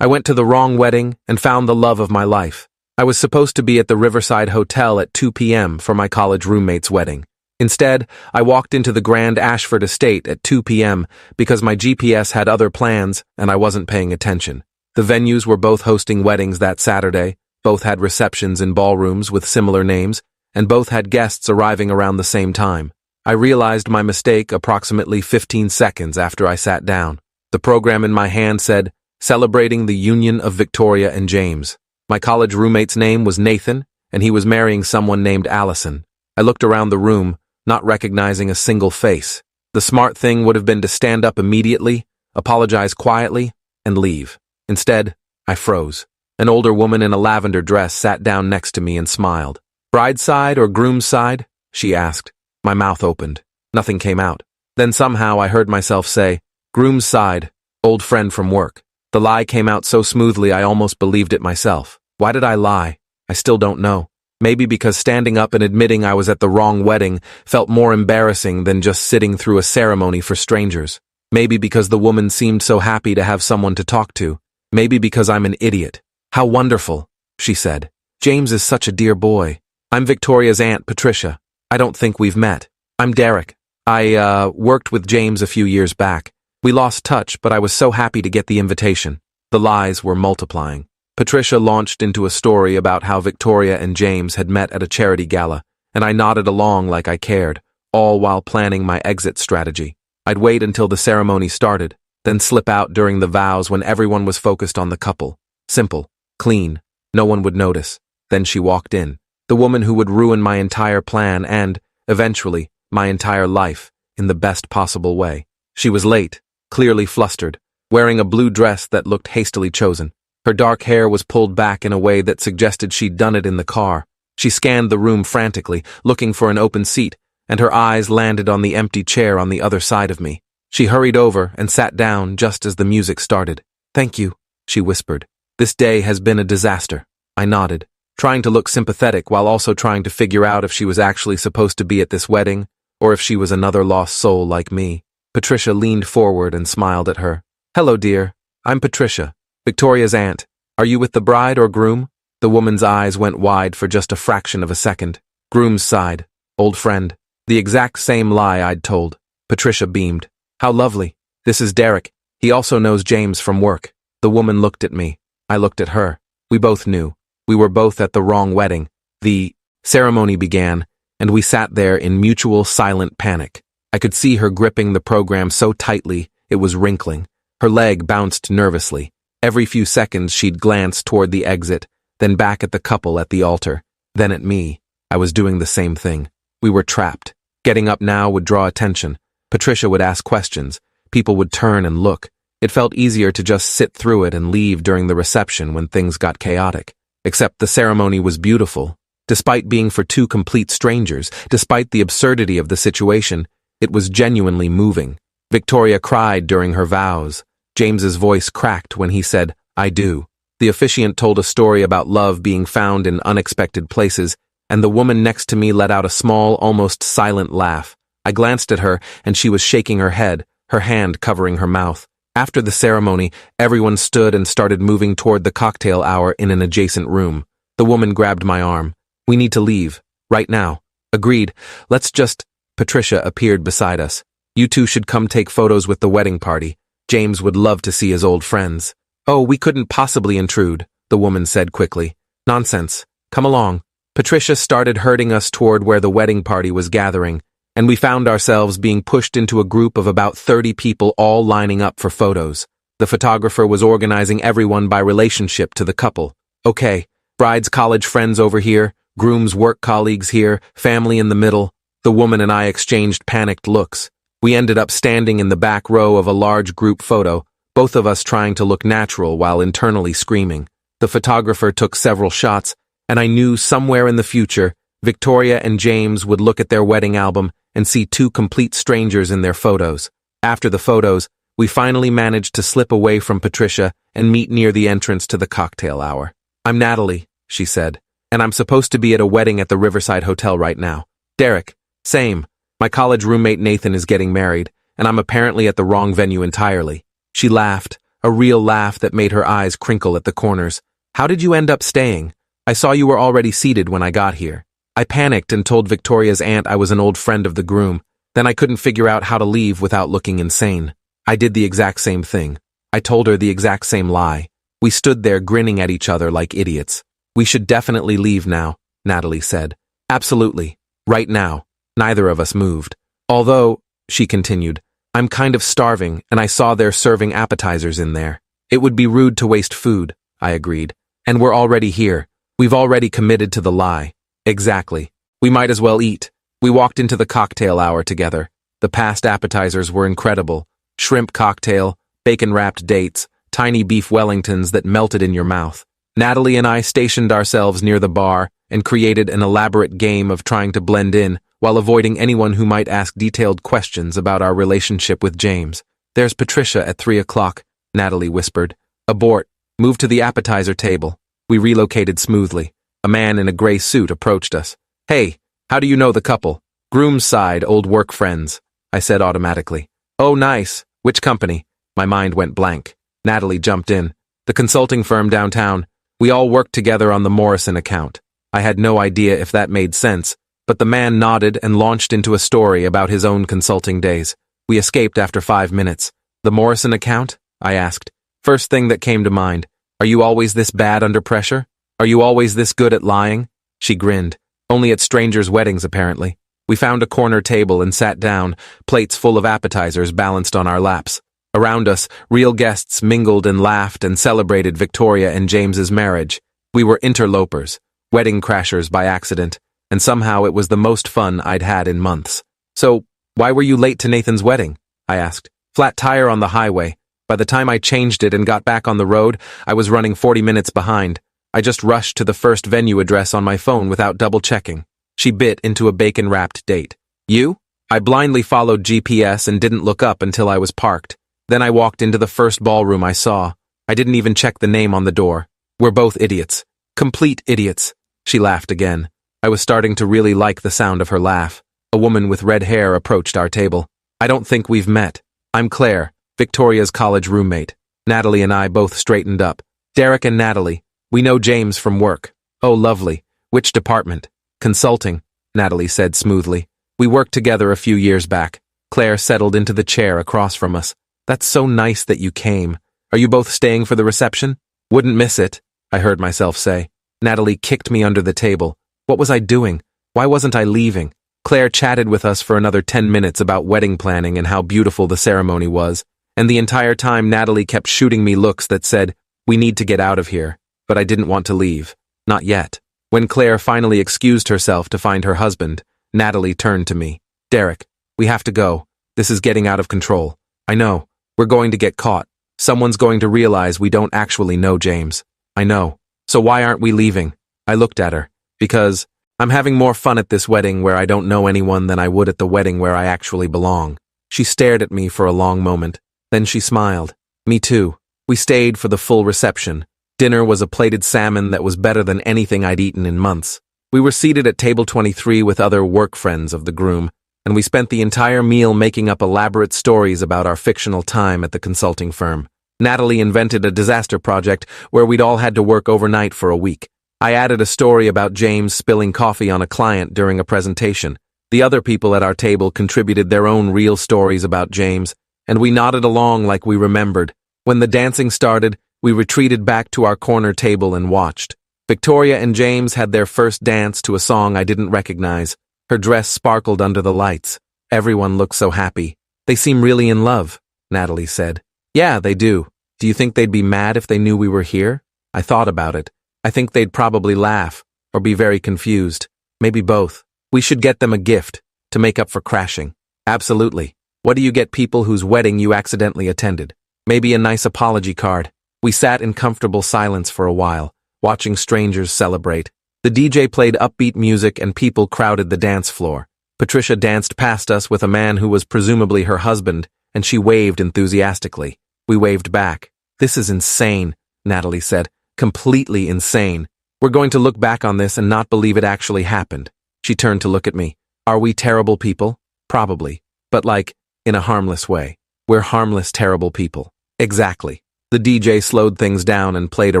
I went to the wrong wedding and found the love of my life. I was supposed to be at the Riverside Hotel at 2 p.m. for my college roommate's wedding. Instead, I walked into the Grand Ashford Estate at 2 p.m. because my GPS had other plans and I wasn't paying attention. The venues were both hosting weddings that Saturday, both had receptions in ballrooms with similar names, and both had guests arriving around the same time. I realized my mistake approximately 15 seconds after I sat down. The program in my hand said, "Celebrating the Union of Victoria and James." My college roommate's name was Nathan, and he was marrying someone named Allison. I looked around the room, not recognizing a single face. The smart thing would have been to stand up immediately, apologize quietly, and leave. Instead, I froze. An older woman in a lavender dress sat down next to me and smiled. "Bride's side or groom's side?" she asked. My mouth opened. Nothing came out. Then somehow I heard myself say, "Groom's side, old friend from work." The lie came out so smoothly I almost believed it myself. Why did I lie? I still don't know. Maybe because standing up and admitting I was at the wrong wedding felt more embarrassing than just sitting through a ceremony for strangers. Maybe because the woman seemed so happy to have someone to talk to. Maybe because I'm an idiot. "How wonderful," she said. "James is such a dear boy. I'm Victoria's Aunt Patricia. I don't think we've met. I'm Derek. I worked with James a few years back. We lost touch, but I was so happy to get the invitation." The lies were multiplying. Patricia launched into a story about how Victoria and James had met at a charity gala, and I nodded along like I cared, all while planning my exit strategy. I'd wait until the ceremony started, then slip out during the vows when everyone was focused on the couple. Simple, clean, no one would notice. Then she walked in, the woman who would ruin my entire plan and, eventually, my entire life, in the best possible way. She was late, clearly flustered, wearing a blue dress that looked hastily chosen. Her dark hair was pulled back in a way that suggested she'd done it in the car. She scanned the room frantically, looking for an open seat, and her eyes landed on the empty chair on the other side of me. She hurried over and sat down just as the music started. "Thank you," she whispered. "This day has been a disaster." I nodded, trying to look sympathetic while also trying to figure out if she was actually supposed to be at this wedding, or if she was another lost soul like me. Patricia leaned forward and smiled at her. "Hello, dear. I'm Patricia, Victoria's aunt. Are you with the bride or groom?" The woman's eyes went wide for just a fraction of a second. "Groom's side, old friend." The exact same lie I'd told. Patricia beamed. "How lovely. This is Derek. He also knows James from work." The woman looked at me. I looked at her. We both knew. We were both at the wrong wedding. The ceremony began, and we sat there in mutual silent panic. I could see her gripping the program so tightly it was wrinkling. Her leg bounced nervously. Every few seconds she'd glance toward the exit, then back at the couple at the altar, then at me. I was doing the same thing. We were trapped. Getting up now would draw attention. Patricia would ask questions. People would turn and look. It felt easier to just sit through it and leave during the reception when things got chaotic. Except the ceremony was beautiful. Despite being for two complete strangers, despite the absurdity of the situation, it was genuinely moving. Victoria cried during her vows. James's voice cracked when he said, "I do." The officiant told a story about love being found in unexpected places, and the woman next to me let out a small, almost silent laugh. I glanced at her, and she was shaking her head, her hand covering her mouth. After the ceremony, everyone stood and started moving toward the cocktail hour in an adjacent room. The woman grabbed my arm. "We need to leave. Right now." "Agreed. Let's just—" Patricia appeared beside us. "You two should come take photos with the wedding party. James would love to see his old friends." "Oh, we couldn't possibly intrude," the woman said quickly. "Nonsense. Come along." Patricia started herding us toward where the wedding party was gathering, and we found ourselves being pushed into a group of about 30 people all lining up for photos. The photographer was organizing everyone by relationship to the couple. "Okay, bride's college friends over here, groom's work colleagues here, family in the middle." The woman and I exchanged panicked looks. We ended up standing in the back row of a large group photo, both of us trying to look natural while internally screaming. The photographer took several shots, and I knew somewhere in the future, Victoria and James would look at their wedding album and see two complete strangers in their photos. After the photos, we finally managed to slip away from Patricia and meet near the entrance to the cocktail hour. "I'm Natalie," she said, "and I'm supposed to be at a wedding at the Riverside Hotel right now." "Derek, same. My college roommate Nathan is getting married, and I'm apparently at the wrong venue entirely." She laughed, a real laugh that made her eyes crinkle at the corners. How did you end up staying? I saw you were already seated when I got here. I panicked and told Victoria's aunt I was an old friend of the groom. Then I couldn't figure out how to leave without looking insane. I did the exact same thing. I told her the exact same lie. We stood there grinning at each other like idiots. We should definitely leave now, Natalie said. Absolutely. Right now. Neither of us moved. Although, she continued, I'm kind of starving and I saw they're serving appetizers in there. It would be rude to waste food, I agreed. And we're already here. We've already committed to the lie. Exactly. We might as well eat. We walked into the cocktail hour together. The past appetizers were incredible. Shrimp cocktail, bacon-wrapped dates, tiny beef Wellingtons that melted in your mouth. Natalie and I stationed ourselves near the bar and created an elaborate game of trying to blend in while avoiding anyone who might ask detailed questions about our relationship with James. There's Patricia at 3 o'clock, Natalie whispered. Abort. Move to the appetizer table. We relocated smoothly. A man in a gray suit approached us. Hey, how do you know the couple? Groom's side, old work friends, I said automatically. Oh, nice. Which company? My mind went blank. Natalie jumped in. The consulting firm downtown. We all worked together on the Morrison account. I had no idea if that made sense, but the man nodded and launched into a story about his own consulting days. We escaped after 5 minutes. The Morrison account? I asked. First thing that came to mind. Are you always this bad under pressure? Are you always this good at lying? She grinned. Only at strangers' weddings, apparently. We found a corner table and sat down, plates full of appetizers balanced on our laps. Around us, real guests mingled and laughed and celebrated Victoria and James's marriage. We were interlopers, wedding crashers by accident, and somehow it was the most fun I'd had in months. So, why were you late to Nathan's wedding? I asked. Flat tire on the highway. By the time I changed it and got back on the road, I was running 40 minutes behind. I just rushed to the first venue address on my phone without double-checking. She bit into a bacon-wrapped date. You? I blindly followed GPS and didn't look up until I was parked. Then I walked into the first ballroom I saw. I didn't even check the name on the door. We're both idiots. Complete idiots. She laughed again. I was starting to really like the sound of her laugh. A woman with red hair approached our table. I don't think we've met. I'm Claire, Victoria's college roommate. Natalie and I both straightened up. Derek and Natalie. We know James from work. Oh, lovely. Which department? Consulting, Natalie said smoothly. We worked together a few years back. Claire settled into the chair across from us. That's so nice that you came. Are you both staying for the reception? Wouldn't miss it, I heard myself say. Natalie kicked me under the table. What was I doing? Why wasn't I leaving? Claire chatted with us for another 10 minutes about wedding planning and how beautiful the ceremony was. And the entire time Natalie kept shooting me looks that said, we need to get out of here. But I didn't want to leave. Not yet. When Claire finally excused herself to find her husband, Natalie turned to me. Derek, we have to go. This is getting out of control. I know. We're going to get caught. Someone's going to realize we don't actually know James. I know. So why aren't we leaving? I looked at her. Because I'm having more fun at this wedding where I don't know anyone than I would at the wedding where I actually belong. She stared at me for a long moment. Then she smiled. Me too. We stayed for the full reception. Dinner was a plated salmon that was better than anything I'd eaten in months. We were seated at table 23 with other work friends of the groom, and we spent the entire meal making up elaborate stories about our fictional time at the consulting firm. Natalie invented a disaster project where we'd all had to work overnight for a week. I added a story about James spilling coffee on a client during a presentation. The other people at our table contributed their own real stories about James, and we nodded along like we remembered. When the dancing started, we retreated back to our corner table and watched. Victoria and James had their first dance to a song I didn't recognize. Her dress sparkled under the lights. Everyone looked so happy. They seem really in love, Natalie said. Yeah, they do. Do you think they'd be mad if they knew we were here? I thought about it. I think they'd probably laugh, or be very confused. Maybe both. We should get them a gift, to make up for crashing. Absolutely. What do you get people whose wedding you accidentally attended? Maybe a nice apology card. We sat in comfortable silence for a while, watching strangers celebrate. The DJ played upbeat music and people crowded the dance floor. Patricia danced past us with a man who was presumably her husband, and she waved enthusiastically. We waved back. This is insane, Natalie said. Completely insane. We're going to look back on this and not believe it actually happened. She turned to look at me. Are we terrible people? Probably. But like, in a harmless way. We're harmless, terrible people. Exactly. The DJ slowed things down and played a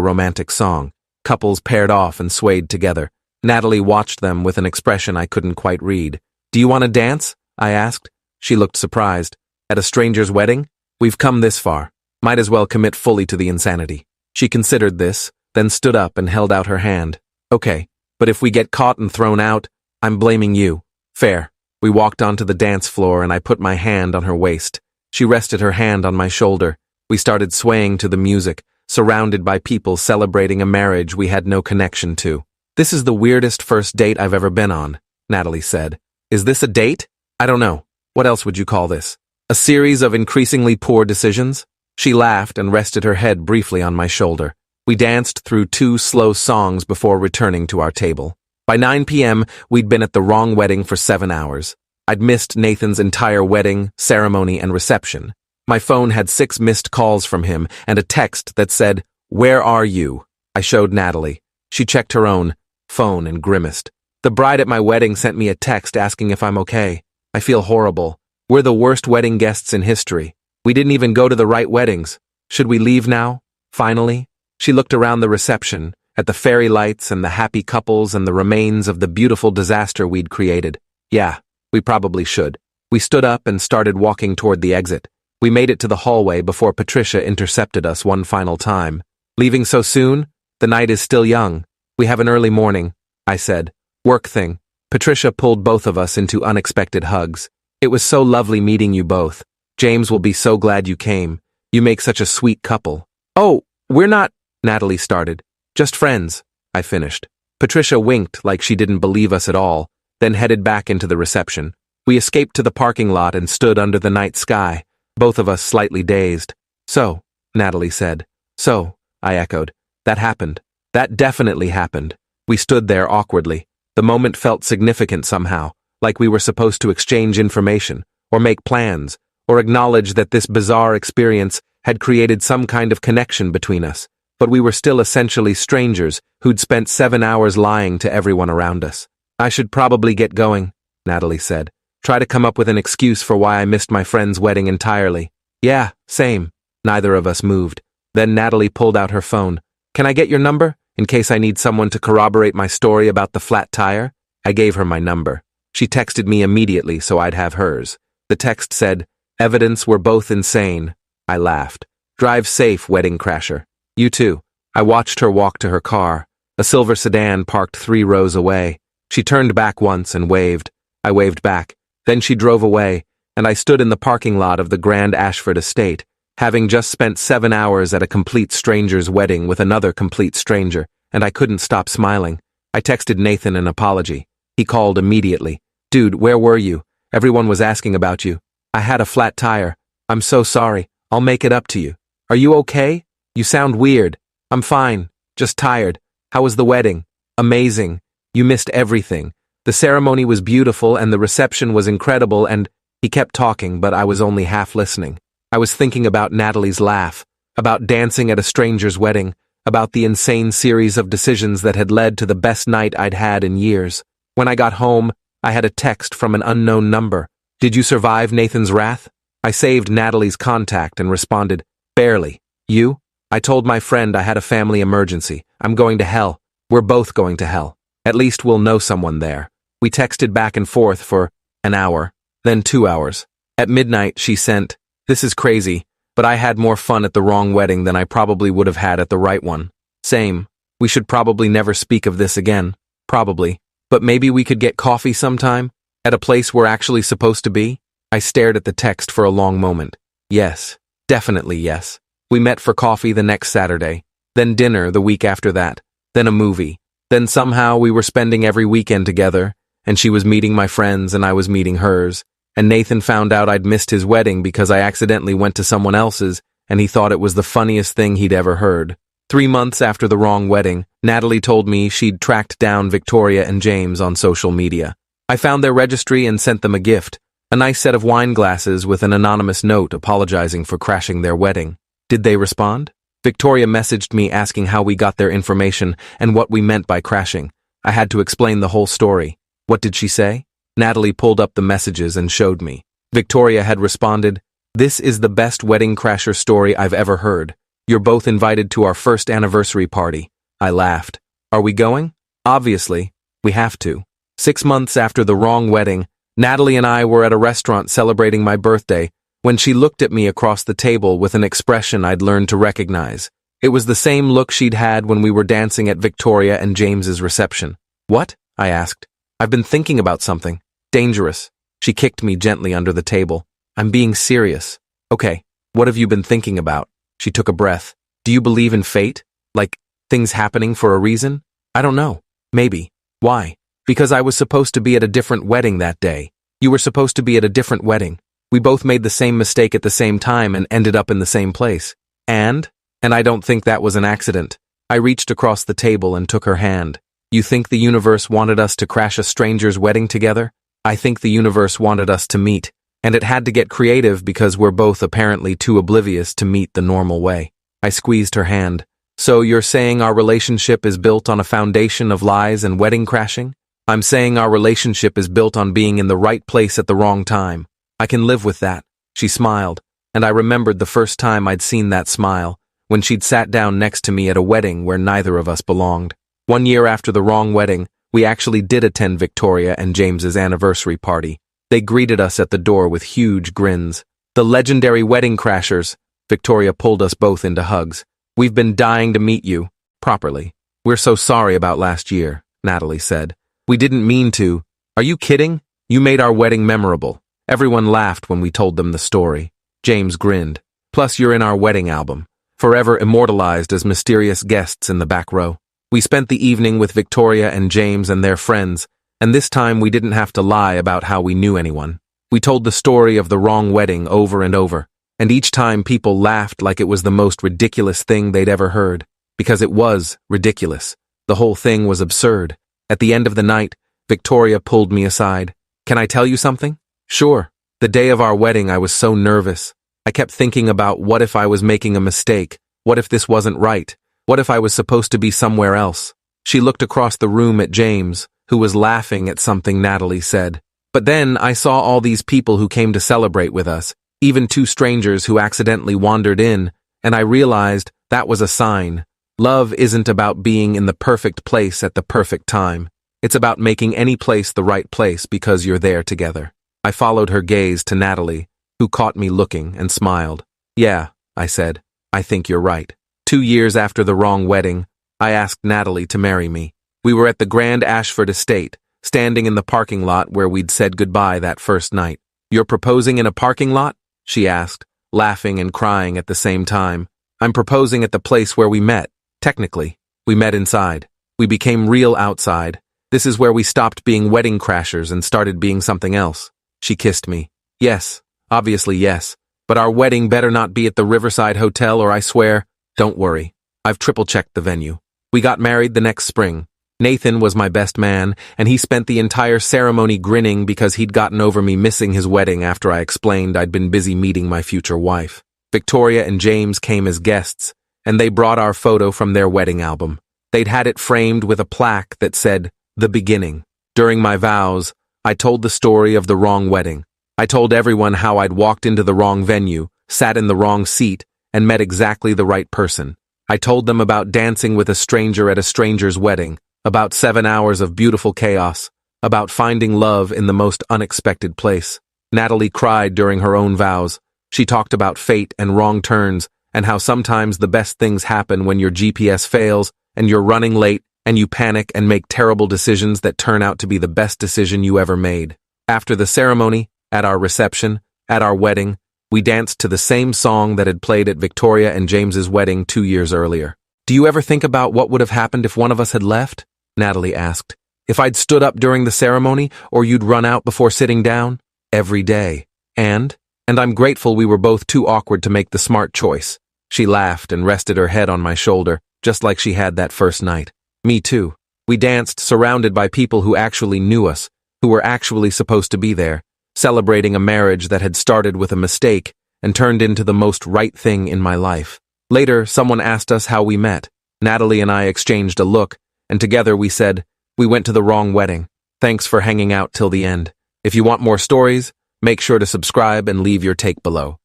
romantic song. Couples paired off and swayed together. Natalie watched them with an expression I couldn't quite read. "Do you want to dance?" I asked. She looked surprised. "At a stranger's wedding? We've come this far. Might as well commit fully to the insanity." She considered this, then stood up and held out her hand. "Okay, but if we get caught and thrown out, I'm blaming you." "Fair." We walked onto the dance floor and I put my hand on her waist. She rested her hand on my shoulder. We started swaying to the music, surrounded by people celebrating a marriage we had no connection to. "This is the weirdest first date I've ever been on," Natalie said. "Is this a date? I don't know. What else would you call this? A series of increasingly poor decisions?" She laughed and rested her head briefly on my shoulder. We danced through 2 slow songs before returning to our table. By 9 p.m., we'd been at the wrong wedding for 7 hours. I'd missed Nathan's entire wedding, ceremony, and reception. My phone had 6 missed calls from him and a text that said, "Where are you?" I showed Natalie. She checked her own phone and grimaced. "The bride at my wedding sent me a text asking if I'm okay. I feel horrible. We're the worst wedding guests in history. We didn't even go to the right weddings. Should we leave now? Finally?" She looked around the reception, at the fairy lights and the happy couples and the remains of the beautiful disaster we'd created. "Yeah, we probably should." We stood up and started walking toward the exit. We made it to the hallway before Patricia intercepted us one final time. "Leaving so soon? The night is still young. We have an early morning," I said. "Work thing." Patricia pulled both of us into unexpected hugs. "It was so lovely meeting you both. James will be so glad you came. You make such a sweet couple." "Oh, we're not," Natalie started. "Just friends," I finished. Patricia winked like she didn't believe us at all, then headed back into the reception. We escaped to the parking lot and stood under the night sky, both of us slightly dazed. "So," Natalie said. "So," I echoed. "That happened. That definitely happened." We stood there awkwardly. The moment felt significant somehow, like we were supposed to exchange information, or make plans, or acknowledge that this bizarre experience had created some kind of connection between us. But we were still essentially strangers who'd spent 7 hours lying to everyone around us. "I should probably get going," Natalie said. "Try to come up with an excuse for why I missed my friend's wedding entirely." "Yeah, same." Neither of us moved. Then Natalie pulled out her phone. "Can I get your number, in case I need someone to corroborate my story about the flat tire?" I gave her my number. She texted me immediately so I'd have hers. The text said, "Evidence we're both insane." I laughed. "Drive safe, wedding crasher." "You too." I watched her walk to her car, a silver sedan parked 3 rows away. She turned back once and waved. I waved back. Then she drove away, and I stood in the parking lot of the Grand Ashford estate, having just spent 7 hours at a complete stranger's wedding with another complete stranger, and I couldn't stop smiling. I texted Nathan an apology. He called immediately. "Dude, where were you? Everyone was asking about you. I had a flat tire. I'm so sorry. I'll make it up to you. Are you okay? You sound weird." "I'm fine. Just tired." "How was the wedding?" "Amazing. You missed everything. The ceremony was beautiful and the reception was incredible and—" He kept talking, but I was only half listening. I was thinking about Natalie's laugh, about dancing at a stranger's wedding, about the insane series of decisions that had led to the best night I'd had in years. When I got home, I had a text from an unknown number. "Did you survive Nathan's wrath?" I saved Natalie's contact and responded, "Barely. You?" "I told my friend I had a family emergency. I'm going to hell. We're both going to hell. At least we'll know someone there." We texted back and forth for an hour, then 2 hours. At midnight, she sent, "This is crazy, but I had more fun at the wrong wedding than I probably would have had at the right one. Same. We should probably never speak of this again. Probably. But maybe we could get coffee sometime? At a place we're actually supposed to be?" I stared at the text for a long moment. Yes. Definitely yes. We met for coffee the next Saturday, then dinner the week after that, then a movie. Then somehow we were spending every weekend together, and she was meeting my friends and I was meeting hers, and Nathan found out I'd missed his wedding because I accidentally went to someone else's, and he thought it was the funniest thing he'd ever heard. 3 months after the wrong wedding, Natalie told me she'd tracked down Victoria and James on social media. I found their registry and sent them a gift, a nice set of wine glasses with an anonymous note apologizing for crashing their wedding. Did they respond? Victoria messaged me asking how we got their information and what we meant by crashing. I had to explain the whole story. What did she say? Natalie pulled up the messages and showed me. Victoria had responded, "This is the best wedding crasher story I've ever heard. You're both invited to our first anniversary party. I laughed. Are we going? Obviously. We have to. 6 months after the wrong wedding, Natalie and I were at a restaurant celebrating my birthday when she looked at me across the table with an expression I'd learned to recognize. It was the same look she'd had when we were dancing at Victoria and James's reception. What? I asked. I've been thinking about something. Dangerous. She kicked me gently under the table. I'm being serious. Okay, what have you been thinking about? She took a breath. Do you believe in fate? Like, things happening for a reason? I don't know. Maybe. Why? Because I was supposed to be at a different wedding that day. You were supposed to be at a different wedding. We both made the same mistake at the same time and ended up in the same place. And I don't think that was an accident. I reached across the table and took her hand. You think the universe wanted us to crash a stranger's wedding together? I think the universe wanted us to meet, and it had to get creative because we're both apparently too oblivious to meet the normal way. I squeezed her hand. So you're saying our relationship is built on a foundation of lies and wedding crashing? I'm saying our relationship is built on being in the right place at the wrong time. I can live with that. She smiled, and I remembered the first time I'd seen that smile, when she'd sat down next to me at a wedding where neither of us belonged. 1 year after the wrong wedding, we actually did attend Victoria and James's anniversary party. They greeted us at the door with huge grins. The legendary wedding crashers. Victoria pulled us both into hugs. We've been dying to meet you. Properly. We're so sorry about last year, Natalie said. We didn't mean to. Are you kidding? You made our wedding memorable. Everyone laughed when we told them the story. James grinned. Plus you're in our wedding album, forever immortalized as mysterious guests in the back row. We spent the evening with Victoria and James and their friends, and this time we didn't have to lie about how we knew anyone. We told the story of the wrong wedding over and over, and each time people laughed like it was the most ridiculous thing they'd ever heard, because it was ridiculous. The whole thing was absurd. At the end of the night, Victoria pulled me aside. Can I tell you something? Sure. The day of our wedding I was so nervous. I kept thinking about what if I was making a mistake, what if this wasn't right, what if I was supposed to be somewhere else. She looked across the room at James, who was laughing at something Natalie said. But then I saw all these people who came to celebrate with us, even 2 strangers who accidentally wandered in, and I realized that was a sign. Love isn't about being in the perfect place at the perfect time. It's about making any place the right place because you're there together. I followed her gaze to Natalie, who caught me looking and smiled. Yeah, I said, I think you're right. 2 years after the wrong wedding, I asked Natalie to marry me. We were at the Grand Ashford estate, standing in the parking lot where we'd said goodbye that first night. You're proposing in a parking lot? She asked, laughing and crying at the same time. I'm proposing at the place where we met. Technically, we met inside. We became real outside. This is where we stopped being wedding crashers and started being something else. She kissed me. Yes, obviously yes. But our wedding better not be at the Riverside Hotel or I swear, don't worry. I've triple-checked the venue. We got married the next spring. Nathan was my best man, and he spent the entire ceremony grinning because he'd gotten over me missing his wedding after I explained I'd been busy meeting my future wife. Victoria and James came as guests, and they brought our photo from their wedding album. They'd had it framed with a plaque that said, The Beginning. During my vows, I told the story of the wrong wedding. I told everyone how I'd walked into the wrong venue, sat in the wrong seat, and met exactly the right person. I told them about dancing with a stranger at a stranger's wedding, about 7 hours of beautiful chaos, about finding love in the most unexpected place. Natalie cried during her own vows. She talked about fate and wrong turns, and how sometimes the best things happen when your GPS fails, and you're running late, and you panic and make terrible decisions that turn out to be the best decision you ever made. After the ceremony, at our reception, at our wedding, we danced to the same song that had played at Victoria and James's wedding 2 years earlier. Do you ever think about what would have happened if one of us had left? Natalie asked. If I'd stood up during the ceremony, or you'd run out before sitting down? Every day. And I'm grateful we were both too awkward to make the smart choice. She laughed and rested her head on my shoulder, just like she had that first night. Me too. We danced surrounded by people who actually knew us, who were actually supposed to be there, celebrating a marriage that had started with a mistake and turned into the most right thing in my life. Later, someone asked us how we met. Natalie and I exchanged a look, and together we said, we went to the wrong wedding. Thanks for hanging out till the end. If you want more stories, make sure to subscribe and leave your take below.